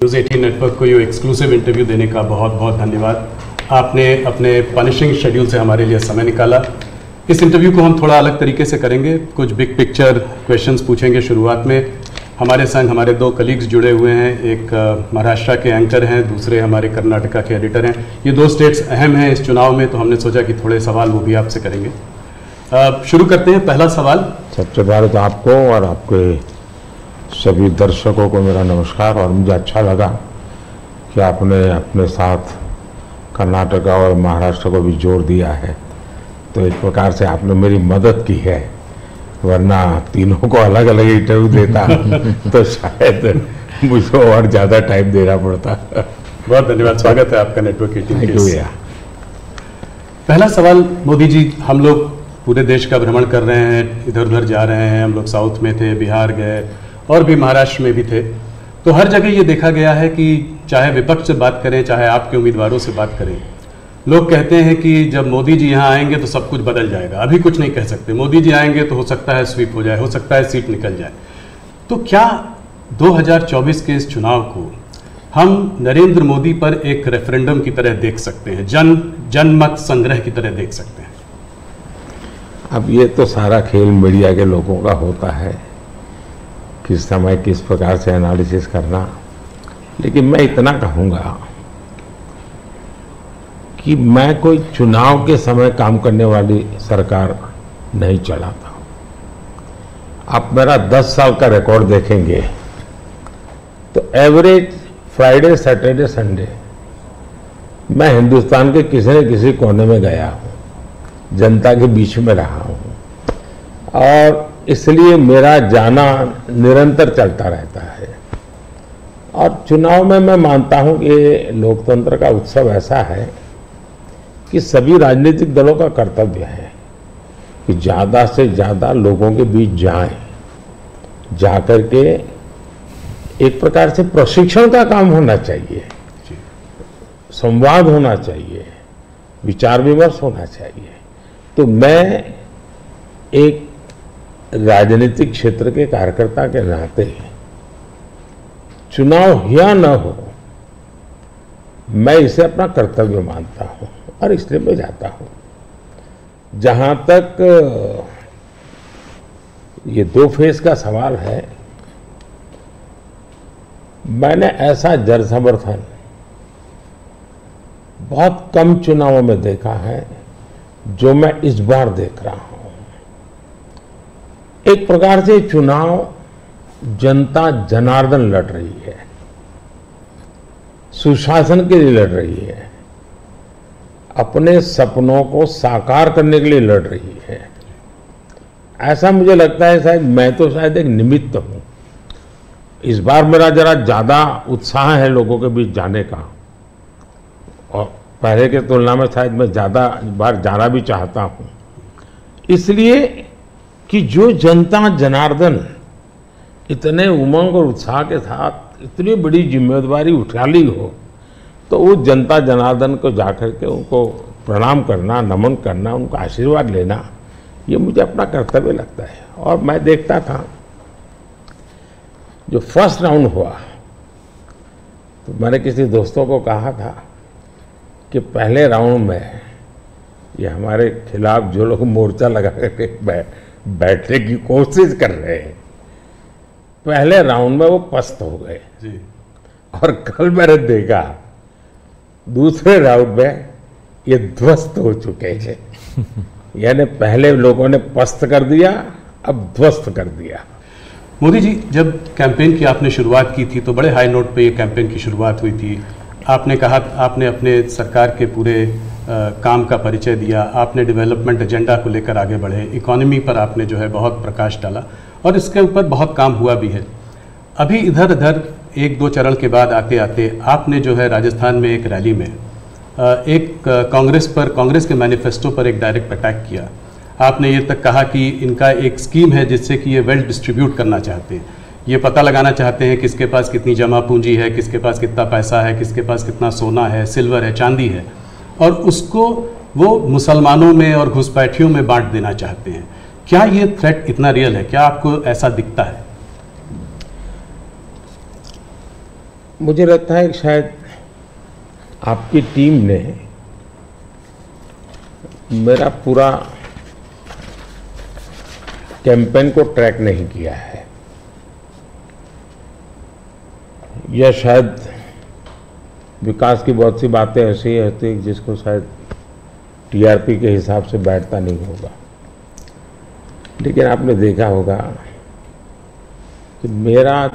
News 18 network को ये exclusive interview देने का बहुत बहुत धन्यवाद। आपने अपने पनिशिंग शेड्यूल से हमारे लिए समय निकाला। इस इंटरव्यू को हम थोड़ा अलग तरीके से करेंगे, कुछ बिग पिक्चर क्वेश्चंस पूछेंगे। शुरुआत में हमारे संग हमारे दो कलीग्स जुड़े हुए हैं, एक महाराष्ट्र के एंकर हैं, दूसरे हमारे कर्नाटका के एडिटर हैं। ये दो स्टेट्स अहम हैं इस चुनाव में, तो हमने सोचा कि थोड़े सवाल वो भी आपसे करेंगे। शुरू करते हैं। पहला सवाल। सबसे पहले तो आपको और आपके सभी दर्शकों को मेरा नमस्कार। और मुझे अच्छा लगा कि आपने अपने साथ कर्नाटका और महाराष्ट्र को भी जोड़ दिया है, तो एक प्रकार से आपने मेरी मदद की है, वरना तीनों को अलग अलग इंटरव्यू देता तो शायद मुझे और ज़्यादा टाइम देना पड़ता। बहुत धन्यवाद, स्वागत है आपका नेटवर्क 18 थैंक यू। पहला सवाल मोदी जी, हम लोग पूरे देश का भ्रमण कर रहे हैं, इधर उधर जा रहे हैं। हम लोग साउथ में थे, बिहार गए और भी महाराष्ट्र में भी थे, तो हर जगह ये देखा गया है कि चाहे विपक्ष से बात करें, चाहे आपके उम्मीदवारों से बात करें, लोग कहते हैं कि जब मोदी जी यहाँ आएंगे तो सब कुछ बदल जाएगा। अभी कुछ नहीं कह सकते, मोदी जी आएंगे तो हो सकता है स्वीप हो जाए, हो सकता है सीट निकल जाए। तो क्या 2024 के इस चुनाव को हम नरेंद्र मोदी पर एक रेफरेंडम की तरह देख सकते हैं, जनमत संग्रह की तरह देख सकते हैं? अब ये तो सारा खेल मीडिया के लोगों का होता है, किस समय किस प्रकार से एनालिसिस करना। लेकिन मैं इतना कहूँगा कि मैं कोई चुनाव के समय काम करने वाली सरकार नहीं चलाता हूँ। आप मेरा 10 साल का रिकॉर्ड देखेंगे तो एवरेज फ्राइडे, सैटरडे, संडे मैं हिंदुस्तान के किसी न किसी कोने में गया हूँ, जनता के बीच में रहा हूँ, और इसलिए मेरा जाना निरंतर चलता रहता है। और चुनाव में मैं मानता हूँ कि लोकतंत्र का उत्सव ऐसा है कि सभी राजनीतिक दलों का कर्तव्य है कि ज़्यादा से ज़्यादा लोगों के बीच जाएं, जाकर के एक प्रकार से प्रशिक्षण का काम होना चाहिए, संवाद होना चाहिए, विचार विमर्श होना चाहिए। तो मैं एक राजनीतिक क्षेत्र के कार्यकर्ता के नाते चुनाव या न हो, मैं इसे अपना कर्तव्य मानता हूं और इसलिए मैं जाता हूं। जहां तक ये 2 फेज का सवाल है, मैंने ऐसा जन समर्थन बहुत कम चुनावों में देखा है जो मैं इस बार देख रहा हूं। एक प्रकार से चुनाव जनता जनार्दन लड़ रही है, सुशासन के लिए लड़ रही है, अपने सपनों को साकार करने के लिए लड़ रही है। ऐसा मुझे लगता है, शायद मैं तो शायद एक निमित्त हूं। इस बार मेरा जरा ज्यादा उत्साह है लोगों के बीच जाने का, और पहले के तुलना में शायद मैं ज्यादा बार जाना भी चाहता हूं, इसलिए कि जो जनता जनार्दन इतने उमंग और उत्साह के साथ इतनी बड़ी जिम्मेदारी उठा ली हो, तो वो जनता जनार्दन को जाकर के उनको प्रणाम करना, नमन करना, उनका आशीर्वाद लेना, ये मुझे अपना कर्तव्य लगता है। और मैं देखता था जो फर्स्ट राउंड हुआ, तो मैंने किसी दोस्तों को कहा था कि पहले राउंड में ये हमारे खिलाफ जो लोग मोर्चा लगा करके बैठने की कोशिश कर रहे हैं, पहले राउंड में वो पस्त हो गए जी। और कल मैंने देखा दूसरे राउंड में ये ध्वस्त हो चुके हैं। यानी पहले लोगों ने पस्त कर दिया, अब ध्वस्त कर दिया। मोदी जी, जब कैंपेन की आपने शुरुआत की थी तो बड़े हाई नोट पे ये कैंपेन की शुरुआत हुई थी। आपने कहा, आपने अपने सरकार के पूरे काम का परिचय दिया, आपने डेवलपमेंट एजेंडा को लेकर आगे बढ़े, इकोनॉमी पर आपने जो है बहुत प्रकाश डाला और इसके ऊपर बहुत काम हुआ भी है। अभी इधर उधर 1-2 चरण के बाद आते आते आपने जो है राजस्थान में एक रैली में एक कांग्रेस के मैनिफेस्टो पर एक डायरेक्ट अटैक किया। आपने ये तक कहा कि इनका एक स्कीम है जिससे कि ये वेल्थ डिस्ट्रीब्यूट करना चाहते हैं, ये पता लगाना चाहते हैं किसके पास कितनी जमा पूंजी है, किसके पास कितना पैसा है, किसके पास कितना सोना है, सिल्वर है, चांदी है, और उसको वो मुसलमानों में और घुसपैठियों में बांट देना चाहते हैं। क्या ये थ्रेट इतना रियल है? क्या आपको ऐसा दिखता है? मुझे लगता है कि शायद आपकी टीम ने मेरा पूरा कैंपेन को ट्रैक नहीं किया है, या शायद विकास की बहुत सी बातें ऐसी होती जिसको शायद टीआरपी के हिसाब से बैठता नहीं होगा। लेकिन आपने देखा होगा कि मेरा